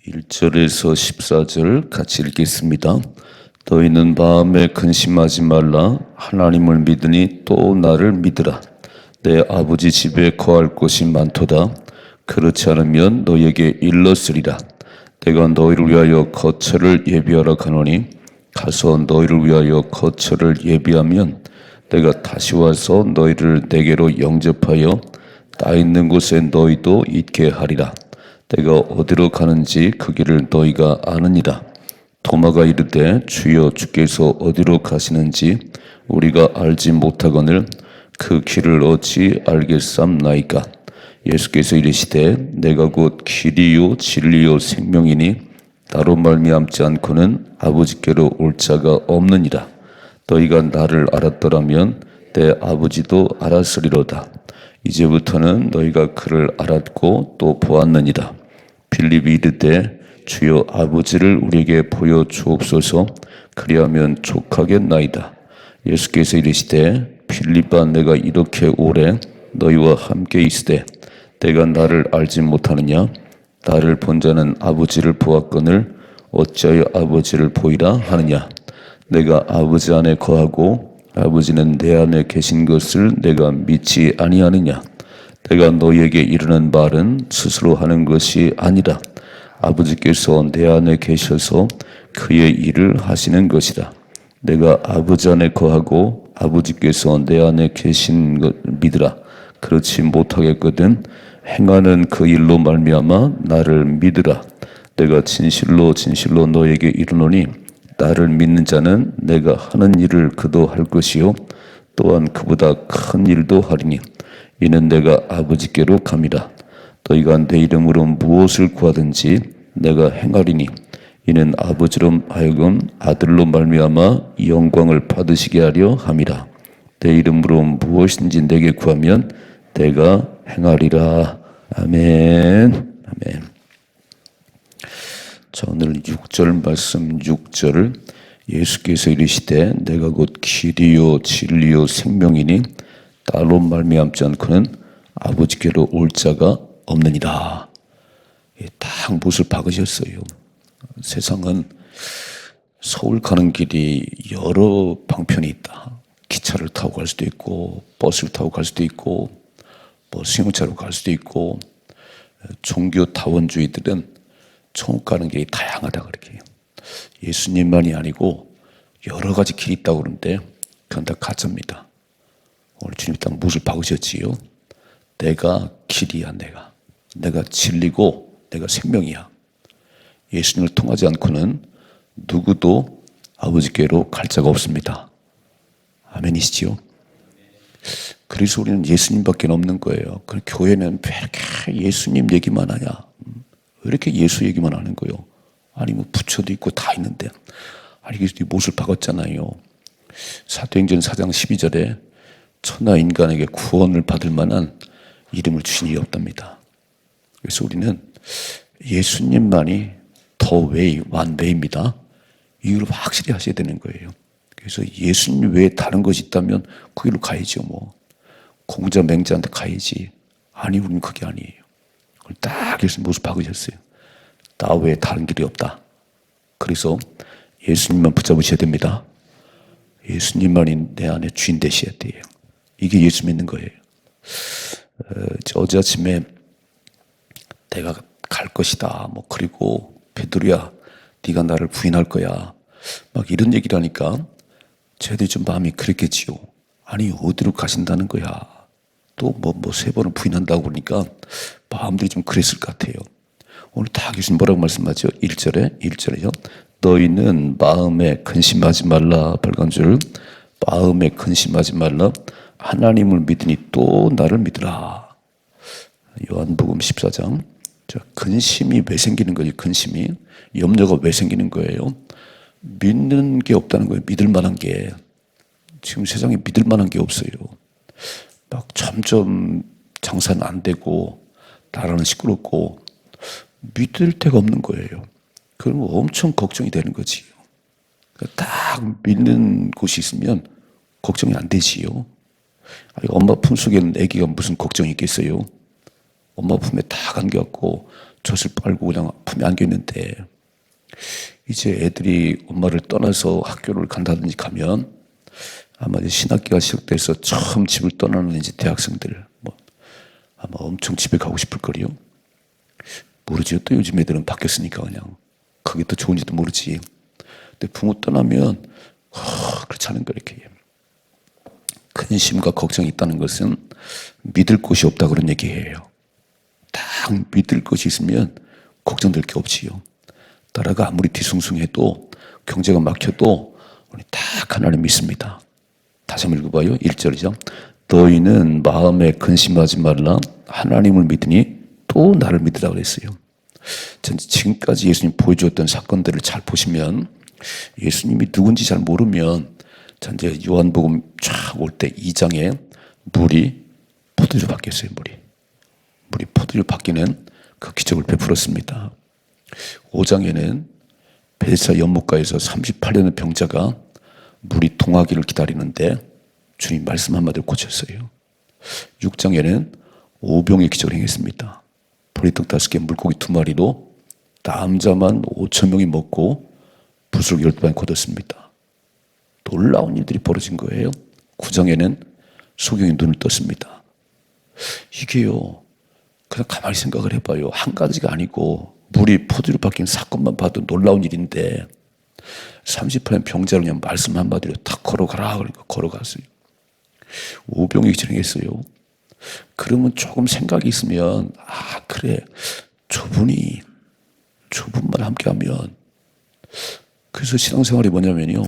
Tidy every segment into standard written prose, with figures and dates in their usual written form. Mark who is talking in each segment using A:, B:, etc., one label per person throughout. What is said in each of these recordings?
A: 1절에서 14절 같이 읽겠습니다. 너희는 마음에 근심하지 말라. 하나님을 믿으니 또 나를 믿으라. 내 아버지 집에 거할 곳이 많도다. 그렇지 않으면 너희에게 일렀으리라. 내가 너희를 위하여 거처를 예비하러 가노니 가서 너희를 위하여 거처를 예비하면 내가 다시 와서 너희를 내게로 영접하여 나 있는 곳에 너희도 있게 하리라. 내가 어디로 가는지 그 길을 너희가 아느니라. 도마가 이르되 주여 주께서 어디로 가시는지 우리가 알지 못하거늘 그 길을 어찌 알겠삼나이까. 예수께서 이르시되 내가 곧 길이요 진리요 생명이니 나로 말미암지 않고는 아버지께로 올 자가 없느니라. 너희가 나를 알았더라면 내 아버지도 알았으리로다. 이제부터는 너희가 그를 알았고 또 보았느니라. 빌립이 이르되 주여 아버지를 우리에게 보여 주옵소서. 그리하면 족하겠나이다. 예수께서 이르시되 빌립아 내가 이렇게 오래 너희와 함께 있으되 내가 나를 알지 못하느냐. 나를 본 자는 아버지를 보았거늘 어찌하여 아버지를 보이라 하느냐. 내가 아버지 안에 거하고 아버지는 내 안에 계신 것을 내가 믿지 아니하느냐. 내가 너희에게 이르는 말은 스스로 하는 것이 아니라 아버지께서 내 안에 계셔서 그의 일을 하시는 것이다. 내가 아버지 안에 거하고 아버지께서 내 안에 계신 것 믿으라. 그렇지 못하겠거든 행하는 그 일로 말미암아 나를 믿으라. 내가 진실로 진실로 너에게 이르노니 나를 믿는 자는 내가 하는 일을 그도 할 것이요 또한 그보다 큰 일도 하리니 이는 내가 아버지께로 감이라. 너희가 내 이름으로 무엇을 구하든지 내가 행하리니 이는 아버지로 하여금 아들로 말미암아 영광을 받으시게 하려 함이라. 내 이름으로 무엇인지 내게 구하면 내가 행하리라. 아멘. 아멘. 자, 오늘 6절 말씀 6절을 예수께서 이르시되 내가 곧 길이요 진리요 생명이니 나로 말미암지 않고는 아버지께로 올 자가 없느니라. 딱 못을 박으셨어요. 세상은 서울 가는 길이 여러 방편이 있다. 기차를 타고 갈 수도 있고 버스를 타고 갈 수도 있고 뭐 승용차로 갈 수도 있고 종교 다원주의들은 천국 가는 길이 다양하다 그렇게 해요. 예수님만이 아니고 여러 가지 길이 있다고 그러는데 그건 다 가짜입니다. 오늘 주님이 딱 못을 박으셨지요. 내가 길이야. 내가 진리고 내가 생명이야. 예수님을 통하지 않고는 누구도 아버지께로 갈 자가 없습니다. 아멘이시지요? 그래서 우리는 예수님밖에 없는 거예요. 그 교회는 왜 이렇게 예수님 얘기만 하냐? 왜 이렇게 예수 얘기만 하는 거예요? 아니 뭐 부처도 있고 다 있는데. 아니 그래서 못을 박았잖아요. 사도행전 4장 12절에 천하 인간에게 구원을 받을 만한 이름을 주신 이가 없답니다. 그래서 우리는 예수님만이 더 웨이, 완웨이입니다. 이걸 확실히 하셔야 되는 거예요. 그래서 예수님 외에 다른 것이 있다면 그 길로 가야죠. 뭐 공자 맹자한테 가야지. 아니 우리는 그게 아니에요. 그걸 딱 예수님 모습 박으셨어요. 나 외에 다른 길이 없다. 그래서 예수님만 붙잡으셔야 됩니다. 예수님만이 내 안에 주인 되셔야 돼요. 이게 예수 믿는 거예요. 어제 아침에 내가 갈 것이다. 뭐 그리고 베드로야, 네가 나를 부인할 거야. 막 이런 얘기를 하니까 저희들이 좀 마음이 그랬겠지요. 아니 어디로 가신다는 거야. 또 뭐 3번을 부인한다고 그러니까 마음들이 좀 그랬을 것 같아요. 오늘 다 교수님 뭐라고 말씀하죠? 1절에요. 너희는 마음에 근심하지 말라. 빨간 줄. 마음에 근심하지 말라. 하나님을 믿으니 또 나를 믿으라. 요한복음 14장. 자, 근심이 왜 생기는 거지? 근심이. 염려가 왜 생기는 거예요? 믿는 게 없다는 거예요. 믿을 만한 게. 지금 세상에 믿을 만한 게 없어요. 막 점점 장사는 안 되고 나라는 시끄럽고 믿을 데가 없는 거예요. 그러면 엄청 걱정이 되는 거지요. 딱 믿는 곳이 있으면 걱정이 안 되지요. 엄마 품속에는 아기가 무슨 걱정이 있겠어요? 엄마 품에 딱 안겨갖고 젖을 빨고 그냥 품에 안겨 있는데, 이제 애들이 엄마를 떠나서 학교를 간다든지 가면 아마 이제 신학기가 시작돼서 처음 집을 떠나는 이제 대학생들, 뭐 아마 엄청 집에 가고 싶을 거리요. 모르지요. 또 요즘 애들은 바뀌었으니까 그냥 그게 더 좋은지도 모르지. 근데 부모 떠나면 그렇지 않은 거 이렇게 근심과 걱정이 있다는 것은 믿을 곳이 없다 그런 얘기예요. 딱 믿을 것이 있으면 걱정될 게 없지요. 나라가 아무리 뒤숭숭해도 경제가 막혀도 우리 딱 하나님 믿습니다. 다시 한번 읽어봐요. 1절이죠. 너희는 마음에 근심하지 말라. 하나님을 믿으니 또 나를 믿으라 그랬어요. 지금까지 예수님 보여주었던 사건들을 잘 보시면 예수님이 누군지 잘 모르면 이제 요한복음 쫙 올 때 2장에 물이 포도주로 바뀌었어요. 물이 포도주로 바뀌는 그 기적을 베풀었습니다. 5장에는 베데스다 연못가에서 38년의 병자가 물이 동하기를 기다리는데 주님 말씀 한마디로 고쳤어요. 6장에는 오병의 기적을 행했습니다. 보리떡 5개, 물고기 2마리로 남자만 5,000명이 먹고 붓을 12번 걷었습니다. 놀라운 일들이 벌어진 거예요. 9장에는 소경이 눈을 떴습니다. 이게요, 그냥 가만히 생각을 해봐요. 한 가지가 아니고 물이 포도주로 바뀐 사건만 봐도 놀라운 일인데 38년 병자를 그냥 말씀 한마디로 탁 걸어가라 그러니까 걸어갔어요. 오병이 진행했어요. 그러면 조금 생각이 있으면 그래 저분만 함께하면. 그래서 신앙생활이 뭐냐면요,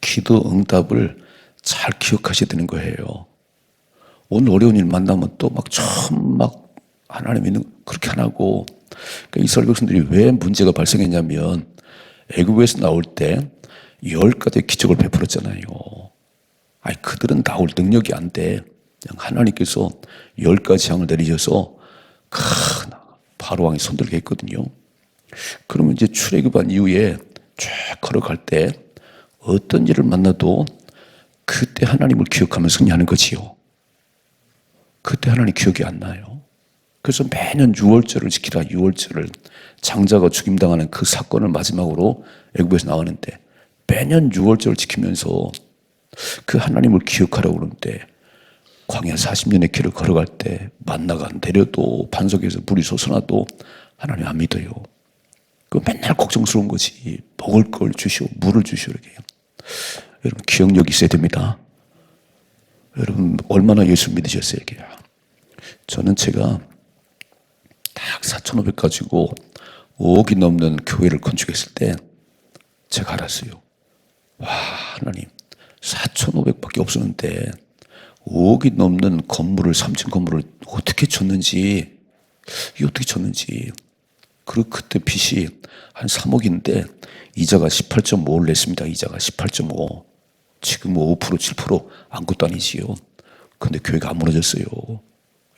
A: 기도 응답을 잘 기억하셔야 되는 거예요. 오늘 어려운 일 만나면 또 처음 하나님 믿는 그렇게 안 하고. 그러니까 이스라엘 백성들이 왜 문제가 발생했냐면 애굽에서 나올 때 10가지 기적을 베풀었잖아요. 그들은 나올 능력이 안 돼. 그냥 하나님께서 10가지 장을 내리셔서 큰 바로왕이 손들게 했거든요. 그러면 이제 출애굽한 이후에 쭉 걸어갈 때 어떤 일을 만나도 그때 하나님을 기억하면 승리하는 거지요. 그때 하나님 기억이 안 나요. 그래서 매년 6월절을 지키라. 6월절을 장자가 죽임당하는 그 사건을 마지막으로 애굽에서 나오는데 매년 6월절을 지키면서 그 하나님을 기억하라고 그러는데 광야 40년의 길을 걸어갈 때 만나가 내려도 반석에서 물이 솟아나도 하나님 안 믿어요. 그 맨날 걱정스러운 거지. 먹을 걸 주시오, 물을 주시오 이렇게. 여러분 기억력이 있어야 됩니다. 여러분 얼마나 예수 믿으셨어요 이게. 저는 제가 딱 4,500 가지고 5억이 넘는 교회를 건축했을 때 제가 알았어요. 와, 하나님 4,500밖에 없었는데 5억이 넘는 건물을 3층 건물을 어떻게 졌는지, 이게 어떻게 졌는지. 그리고 그때 빚이 한 3억인데 이자가 18.5를 냈습니다. 이자가 18.5. 지금 5%, 7% 아무것도 아니지요. 근데 교회가 안 무너졌어요.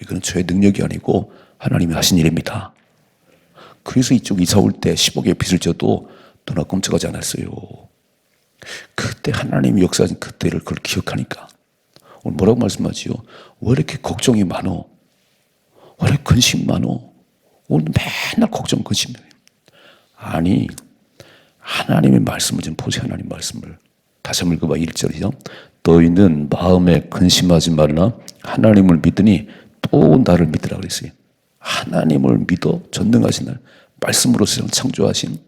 A: 이거는 저의 능력이 아니고 하나님이 하신 일입니다. 그래서 이쪽 이사 올 때 10억의 빚을 져도 누나 꼼짝하지 않았어요. 그때 하나님이 역사하신 그때를 그걸 기억하니까. 오늘 뭐라고 말씀하지요? 왜 이렇게 걱정이 많어? 왜 이렇게 근심 많어? 오늘 맨날 걱정 근심. 아니, 하나님의 말씀을 좀 보세요. 하나님 말씀을 다시 한번 읽어봐. 1절이죠. 너희는 마음에 근심하지 말라. 하나님을 믿으니 또 나를 믿으라 그랬어요. 하나님을 믿어 전능하신 날 말씀으로 세상 창조하신,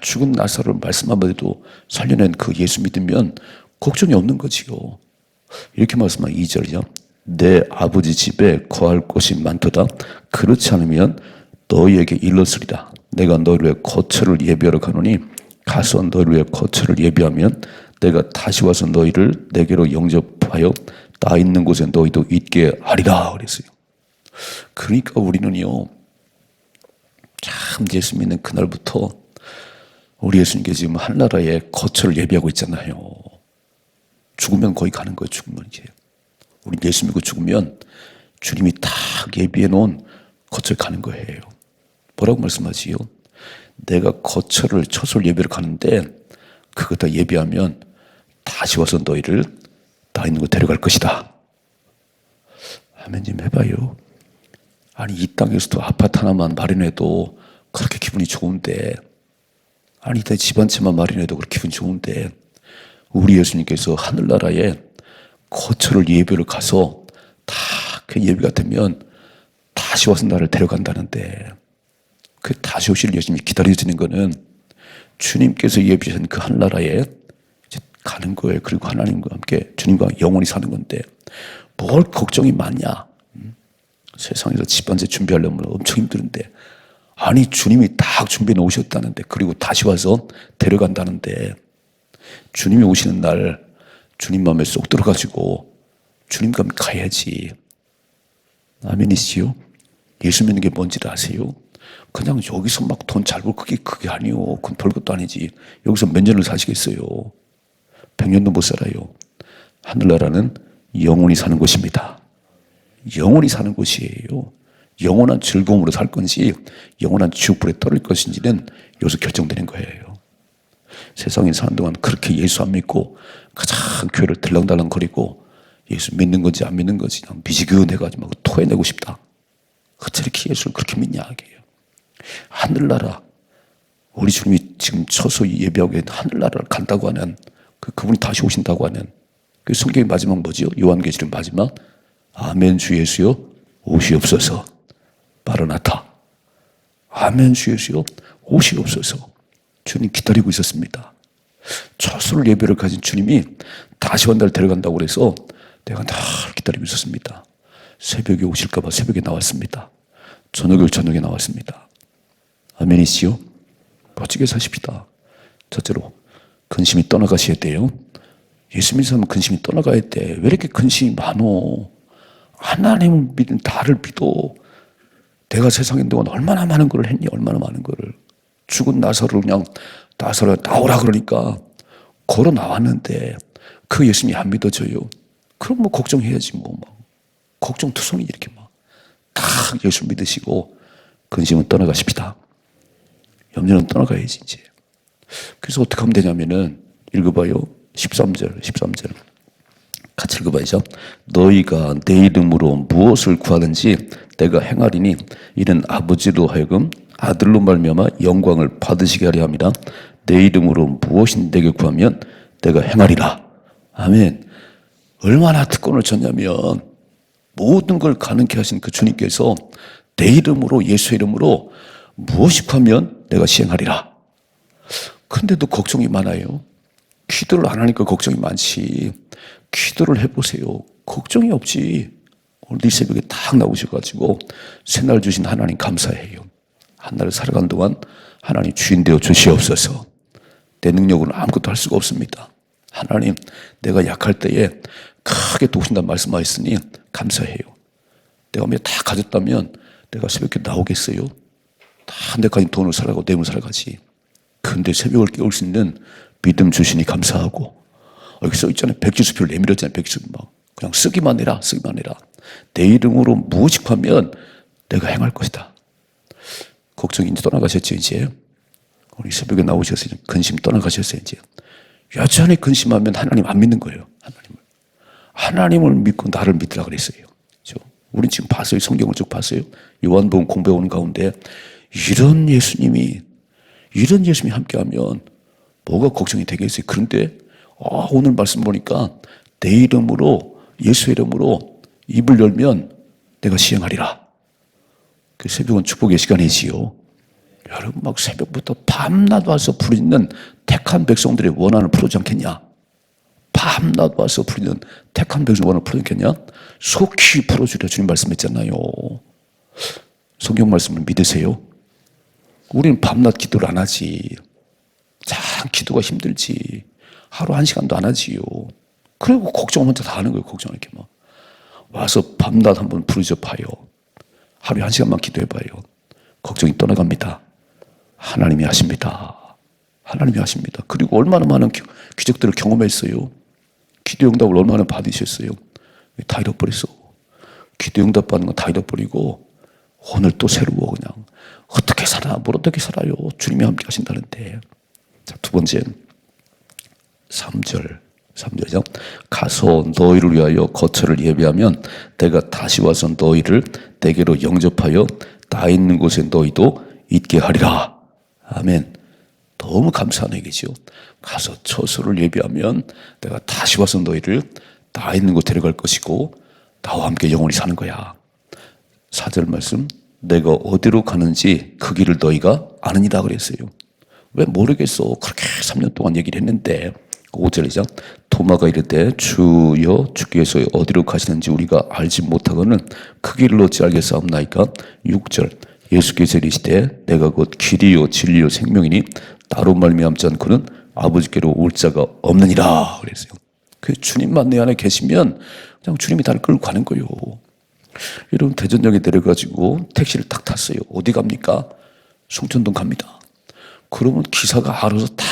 A: 죽은 나사로를 말씀 한마디도 살려낸 그 예수 믿으면 걱정이 없는 거지요. 이렇게 말씀한 2절이죠. 내 아버지 집에 거할 곳이 많도다. 그렇지 않으면 너희에게 일렀으리라. 내가 너희를 위해 거처를 예비하러 가노니 가서 너희를 위해 거처를 예비하면 내가 다시 와서 너희를 내게로 영접하여 나 있는 곳에 너희도 있게 하리라 그랬어요. 그러니까 우리는요, 참 예수 믿는 그날부터 우리 예수님께 지금 하늘나라에 거처를 예비하고 있잖아요. 죽으면 거기 가는 거예요. 죽으면 이제 우리 예수 믿고 죽으면 주님이 딱 예비해 놓은 거처에 가는 거예요. 뭐라고 말씀하지요? 내가 거처를 처소를 예비를 가는데 그거 다 예비하면 다시 와서 너희를 나 있는 곳 데려갈 것이다. 아멘 좀 해봐요. 아니 이 땅에서도 아파트 하나만 마련해도 그렇게 기분이 좋은데, 아니 내 집 한 채만 마련해도 그렇게 기분이 좋은데, 우리 예수님께서 하늘나라에 거처를 예배를 가서 다 그 예배가 되면 다시 와서 나를 데려간다는데, 그 다시 오실 예수님이 기다려지는 거는 주님께서 예비하신 그 하늘나라에 이제 가는 거예요. 그리고 하나님과 함께 주님과 영원히 사는 건데 뭘 걱정이 많냐. 세상에서 집 한 채 준비하려면 엄청 힘드는데, 아니 주님이 딱 준비해 놓으셨다는데, 그리고 다시 와서 데려간다는데, 주님이 오시는 날 주님 마음에 쏙 들어가지고 주님과 함께 가야지. 아멘이시요? 예수 믿는 게 뭔지를 아세요? 그냥 여기서 막 돈 잘 벌 그게 아니요. 그건 별것도 아니지. 여기서 몇 년을 사시겠어요? 100년도 못 살아요. 하늘나라는 영원히 사는 곳입니다. 영원히 사는 곳이에요. 영원한 즐거움으로 살 건지 영원한 지옥불에 떨어질 것인지는 여기서 결정되는 거예요. 세상에 사는 동안 그렇게 예수 안 믿고 가장 교회를 들랑달랑거리고 예수 믿는 건지 안 믿는 건지 그냥 미지근해가지고 막 토해내고 싶다. 어째 이렇게 예수를 그렇게 믿냐 하게요. 하늘나라, 우리 주님이 지금 처소 예배하고 있는 하늘나라를 간다고 하는 그분이 다시 오신다고 하는 그 성경의 마지막 뭐지요? 요한계시록 마지막 아멘 주 예수여 오시옵소서. 마라나타. 아멘 주 예수여 오시옵소서. 주님 기다리고 있었습니다. 처소를 예배를 가진 주님이 다시 한 달 데려간다고 그래서 내가 늘 기다리고 있었습니다. 새벽에 오실까 봐 새벽에 나왔습니다. 저녁에 나왔습니다. 아멘이시요? 멋지게 사십시다. 첫째로 근심이 떠나가셔야 돼요. 예수 믿는 사람은 근심이 떠나가야 돼. 왜 이렇게 근심이 많어? 하나님을 믿는 나를 믿어. 내가 세상에 동안 얼마나 많은 걸 했니? 얼마나 많은 거를. 죽은 나사로를 그냥 나사로 나오라 그러니까 걸어 나왔는데 그 예수님이 안 믿어져요. 그럼 뭐 걱정해야지 뭐. 막. 걱정투성이 이렇게 막 딱 예수 믿으시고 근심은 떠나가십시다. 염려는 떠나가야지 이제. 그래서 어떻게 하면 되냐면은 읽어봐요. 13절 같이 읽어봐야죠. 너희가 내 이름으로 무엇을 구하든지 내가 행하리니 이는 아버지로 하여금 아들로 말미암아 영광을 받으시게 하려 함이라. 내 이름으로 무엇인 내게 구하면 내가 행하리라. 아멘. 얼마나 특권을 줬냐면 모든 걸 가능케 하신 그 주님께서 내 이름으로, 예수의 이름으로 무엇이 구하면 내가 시행하리라. 근데도 걱정이 많아요. 기도를 안 하니까 걱정이 많지. 기도를 해보세요. 걱정이 없지. 오늘 이 새벽에 딱 나오셔가지고 새날 주신 하나님 감사해요. 한 날 살아간 동안 하나님 주인 되어 주시옵소서. 내 능력으로는 아무것도 할 수가 없습니다. 하나님, 내가 약할 때에 크게 도우신다는 말씀하셨으니 감사해요. 내가 만약 다 가졌다면 내가 새벽에 나오겠어요? 다 내가 돈을 살아가고 뇌물 살아가지. 근데 새벽을 깨울 수 있는 믿음 주시니 감사하고. 여기 써 있잖아요. 백지수표를 내밀었잖아요. 백지수표 막 그냥 쓰기만 해라. 내 이름으로 무엇이 하면 내가 행할 것이다. 걱정이 이제 떠나가셨죠. 이제 우리 새벽에 나오셨어요. 근심 떠나가셨어요. 이제 여전히 근심하면 하나님 안 믿는 거예요. 하나님을 믿고 나를 믿으라 그랬어요. 그렇죠? 우린 지금 봤어요. 성경을 쭉 봤어요. 요한복음 공부해 오는 가운데 이런 예수님이 함께하면 뭐가 걱정이 되겠어요. 그런데 오늘 말씀 보니까 내 이름으로, 예수의 이름으로 입을 열면 내가 시행하리라. 그 새벽은 축복의 시간이지요. 여러분 막 새벽부터 밤낮 와서 부르짖는 택한 백성들의 원한을 풀어주지 않겠냐? 밤낮 와서 부르짖는 택한 백성의 원한을 풀어주지 않겠냐? 속히 풀어주려 주님 말씀했잖아요. 성경 말씀을 믿으세요? 우리는 밤낮 기도를 안 하지. 참 기도가 힘들지. 하루 1시간도 안 하지요. 그리고 걱정 혼자 다 하는 거예요. 걱정 이렇게 막. 와서 밤낮 한번 부르짖어 봐요. 하루에 1시간만 기도해 봐요. 걱정이 떠나갑니다. 하나님이 하십니다. 하나님이 하십니다. 그리고 얼마나 많은 기적들을 경험했어요. 기도 응답을 얼마나 받으셨어요. 다 잃어버렸어. 기도 응답 받는 건 다 잃어버리고 오늘 또 새로워. 그냥 어떻게 살아? 뭘 어떻게 살아요? 주님이 함께 하신다는데. 자, 두 번째 3절 3절이죠. 가서 너희를 위하여 거처를 예비하면 내가 다시 와서 너희를 내게로 영접하여 나 있는 곳에 너희도 있게 하리라. 아멘. 너무 감사한 얘기죠. 가서 처소를 예비하면 내가 다시 와서 너희를 나 있는 곳 데려갈 것이고 나와 함께 영원히 사는 거야. 4절 말씀, 내가 어디로 가는지 그 길을 너희가 아느니라 그랬어요. 왜 모르겠어. 그렇게 3년 동안 얘기를 했는데. 5절이죠. 도마가 이르되 주여 주께서 어디로 가시는지 우리가 알지 못하거늘 그 길을 어찌 알겠사옵나이까. 6절, 예수께서 이르시되 내가 곧 길이요 진리요 생명이니 나로 말미암지 않고는 아버지께로 올 자가 없느니라 그랬어요. 그 주님만 내 안에 계시면 그냥 주님이 나를 끌고 가는 거예요. 여러분, 대전역에 내려가지고 택시를 딱 탔어요. 어디 갑니까? 송천동 갑니다. 그러면 기사가 알아서 딱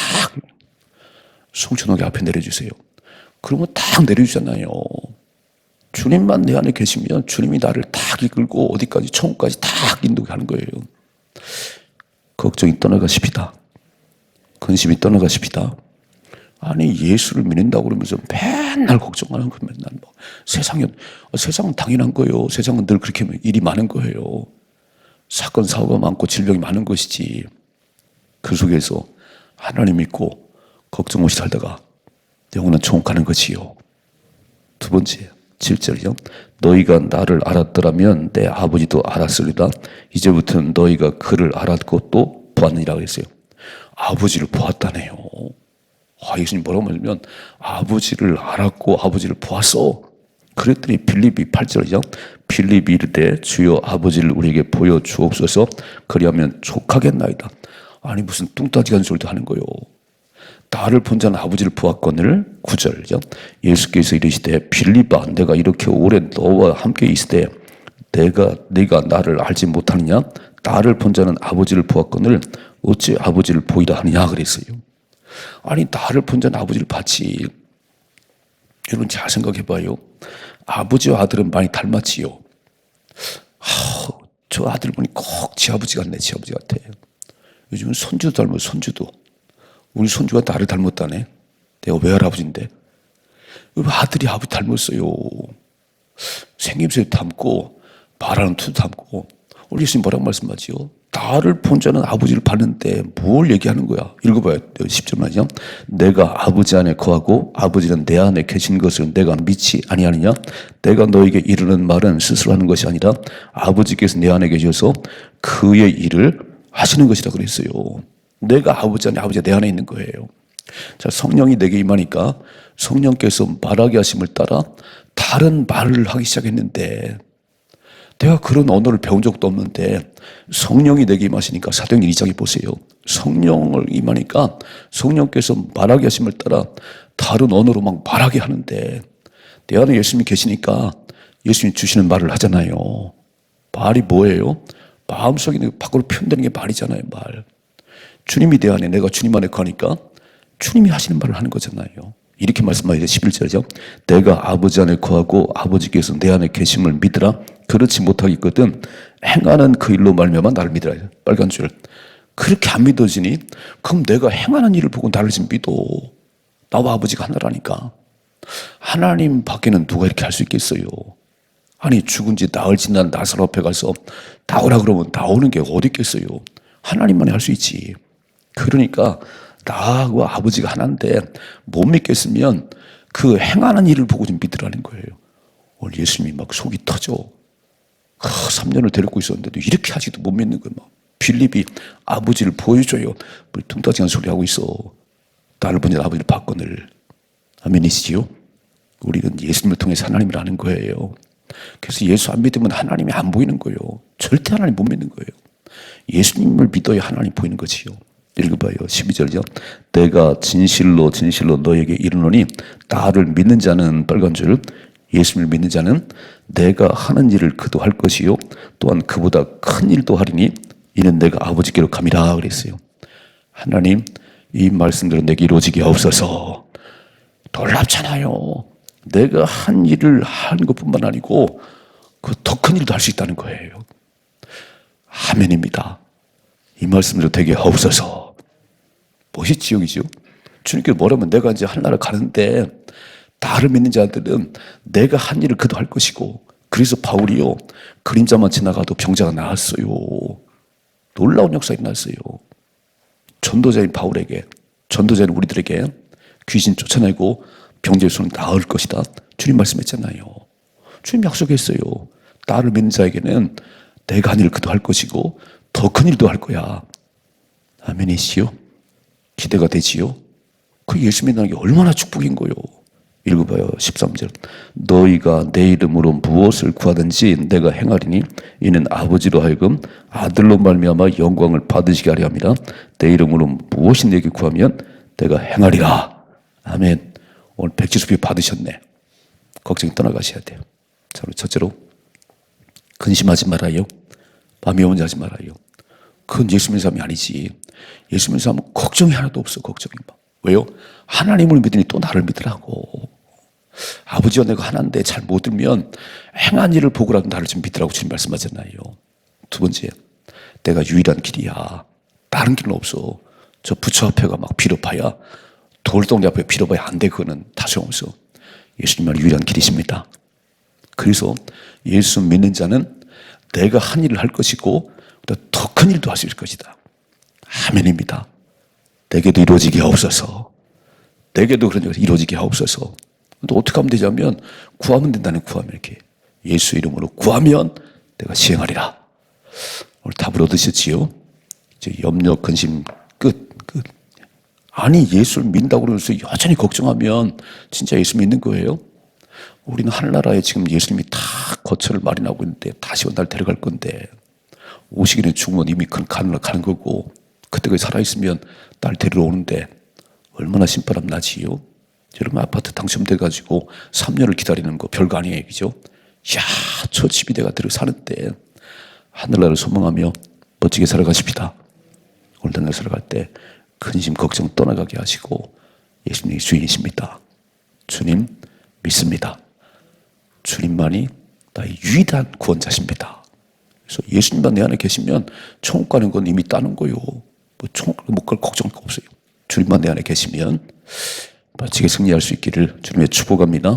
A: 송천역에 앞에 내려주세요. 그러면 딱 내려주잖아요. 주님만 내 안에 계시면 주님이 나를 딱 이끌고 어디까지, 천국까지 딱 인도하는 거예요. 걱정이 떠나가십니다. 근심이 떠나가십니다. 아니, 예수를 믿는다고 그러면서 맨날 걱정하는 거, 맨날 뭐 세상은 당연한 거예요. 세상은 늘 그렇게 일이 많은 거예요. 사건 사고가 많고 질병이 많은 것이지. 그 속에서 하나님 믿고 걱정 없이 살다가 영원한 천국 가는 거지요. 두 번째, 7절이요. 너희가 나를 알았더라면 내 아버지도 알았으리라. 이제부터는 너희가 그를 알았고 또 보았느니라 그랬어요. 아버지를 보았다네요. 예수님 뭐라고 말하면 아버지를 알았고 아버지를 보았어. 그랬더니 빌립이 8절이죠. 빌립이 이르되 주여 아버지를 우리에게 보여 주옵소서. 그리하면 족하겠나이다. 아니, 무슨 뚱따지 같은 소리도 하는 거요. 나를 본 자는 아버지를 보았거늘. 9절이죠. 예수께서 이르시되 빌립아 내가 이렇게 오래 너와 함께 있으되 네가 나를 알지 못하느냐. 나를 본 자는 아버지를 보았거늘 어찌 아버지를 보이라 하느냐 그랬어요. 아니, 나를 본 자는 아버지를 봤지. 여러분 잘 생각해 봐요. 아버지와 아들은 많이 닮았지요. 저 아들 보니 꼭 지 아버지 같네. 지 아버지 같아. 요즘은 손주도 닮고 손주도. 우리 손주가 나를 닮았다네. 내가 외할아버지인데. 아들이 아버지 닮았어요. 생김새도 닮고 말하는 투도 닮고. 우리 예수님 뭐라고 말씀하지요? 나를 본 자는 아버지를 봤는데 뭘 얘기하는 거야? 읽어봐요. 10절 말이죠. 내가 아버지 안에 거하고 아버지는 내 안에 계신 것을 내가 믿지 아니하느냐? 내가 너에게 이르는 말은 스스로 하는 것이 아니라 아버지께서 내 안에 계셔서 그의 일을 하시는 것이라 그랬어요. 내가 아버지 안에, 아버지가 내 안에 있는 거예요. 자, 성령이 내게 임하니까 성령께서 말하게 하심을 따라 다른 말을 하기 시작했는데 내가 그런 언어를 배운 적도 없는데 성령이 내게 임하시니까 사도행전 2장에 보세요. 성령을 임하니까 성령께서 말하게 하심을 따라 다른 언어로 막 말하게 하는데 내 안에 예수님이 계시니까 예수님이 주시는 말을 하잖아요. 말이 뭐예요? 마음속에 있는 밖으로 표현되는 게 말이잖아요. 말. 주님이 내 안에, 내가 주님 안에 가니까 주님이 하시는 말을 하는 거잖아요. 이렇게 말씀하죠. 11절이죠. 내가 아버지 안에 거하고 아버지께서 내 안에 계심을 믿으라. 그렇지 못하겠거든 행하는 그 일로 말미암아 나를 믿으라. 빨간 줄. 그렇게 안 믿어지니 그럼 내가 행하는 일을 보고 나를 지금 믿어. 나와 아버지가 하나라니까. 하나님 밖에는 누가 이렇게 할 수 있겠어요? 아니, 죽은 지 나흘 지난 나사로 앞에 가서 나오라 그러면 나오는 게 어디 있겠어요? 하나님만이 할 수 있지. 그러니까 나하고 아버지가 하나인데 못 믿겠으면 그 행하는 일을 보고 좀 믿으라는 거예요. 오늘 예수님이 막 속이 터져. 3년을 데리고 있었는데도 이렇게 하지도 못 믿는 거예요. 막 빌립이 아버지를 보여줘요. 뭘 뚱따지한 소리 하고 있어. 나를 보니 아버지를 봤거늘. 아멘이시지요? 우리는 예수님을 통해서 하나님을 아는 거예요. 그래서 예수 안 믿으면 하나님이 안 보이는 거예요. 절대 하나님 못 믿는 거예요. 예수님을 믿어야 하나님 보이는 거지요. 읽어봐요. 12절이죠. 내가 진실로 진실로 너에게 이르노니 나를 믿는 자는 빨간 줄, 예수님을 믿는 자는 내가 하는 일을 그도 할 것이요 또한 그보다 큰 일도 하리니 이는 내가 아버지께로 감이라 그랬어요. 하나님, 이 말씀대로 내게 이루어지게 하옵소서. 놀랍잖아요. 내가 한 일을 하는 것뿐만 아니고 그 더 큰 일도 할 수 있다는 거예요. 아멘입니다. 이 말씀대로 되게 하옵소서. 멋있지, 여기죠? 주님께서 뭐라면 내가 이제 하늘나라 가는데 나를 믿는 자들은 내가 한 일을 그도 할 것이고 그래서 바울이요 그림자만 지나가도 병자가 나았어요. 놀라운 역사가 일어났어요. 전도자인 바울에게 전도자인 우리들에게 귀신 쫓아내고 병자의 손은 나을 것이다. 주님 말씀했잖아요. 주님 약속했어요. 나를 믿는 자에게는 내가 한 일을 그도 할 것이고 더 큰 일도 할 거야. 아멘이시요? 기대가 되지요? 그 예수 믿는 게 얼마나 축복인 거요. 읽어봐요. 13절. 너희가 내 이름으로 무엇을 구하든지 내가 행하리니 이는 아버지로 하여금 아들로 말미암아 영광을 받으시게 하려 함이라. 내 이름으로 무엇이 내게 구하면 내가 행하리라. 아멘. 오늘 백지수표 받으셨네. 걱정이 떠나가셔야 돼요. 자, 첫째로 근심하지 말아요. 마음이 혼자 하지 말아요. 그건 예수 믿는 사람이 아니지. 예수 믿는 사람은 걱정이 하나도 없어. 걱정이 막. 왜요? 하나님을 믿으니 또 나를 믿으라고. 아버지와 내가 하나인데 잘 못 들면 행한 일을 보고라도 나를 좀 믿으라고 주님 말씀하잖아요. 두 번째, 내가 유일한 길이야. 다른 길은 없어. 저 부처 앞에가 막 빌어봐야 돌덩이 앞에 빌어봐야 안 돼. 그거는 다 소용없어. 예수님은 유일한 길이십니다. 그래서 예수 믿는 자는 내가 한 일을 할 것이고 더 큰 일도 할 수 있을 것이다. 아멘입니다. 내게도 이루어지게 하옵소서. 내게도 그런 일이 이루어지게 하옵소서. 또 어떻게 하면 되냐면 구하면 된다는 구하면 이렇게 예수 이름으로 구하면 내가 시행하리라. 오늘 답을 얻으셨지요? 이제 염려 근심 끝. 아니 예수를 믿는다고 그러면서 여전히 걱정하면 진짜 예수 믿는 거예요? 우리는 하늘나라에 지금 예수님이 다 거처를 마련하고 있는데 다시 날 데려갈 건데 오시기 전에 죽으면 이미 가는 거고 그때까지 살아있으면 날 데리러 오는데 얼마나 신바람 나지요? 여러분 아파트 당첨돼가지고 3년을 기다리는 거 별거 아니에요. 그죠? 야, 저 집이 내가 들어 사는데 하늘나라를 소망하며 멋지게 살아가십시다. 오늘 날 살아갈 때 근심 걱정 떠나가게 하시고 예수님이 주인이십니다. 주님 믿습니다. 주님만이 나의 유일한 구원자십니다. 그래서 예수님만 내 안에 계시면 천국 가는 건 이미 따는 거요. 뭐 천국 못 갈 걱정 없어요. 주님만 내 안에 계시면 멋지게 승리할 수 있기를 주님의 축복합니다.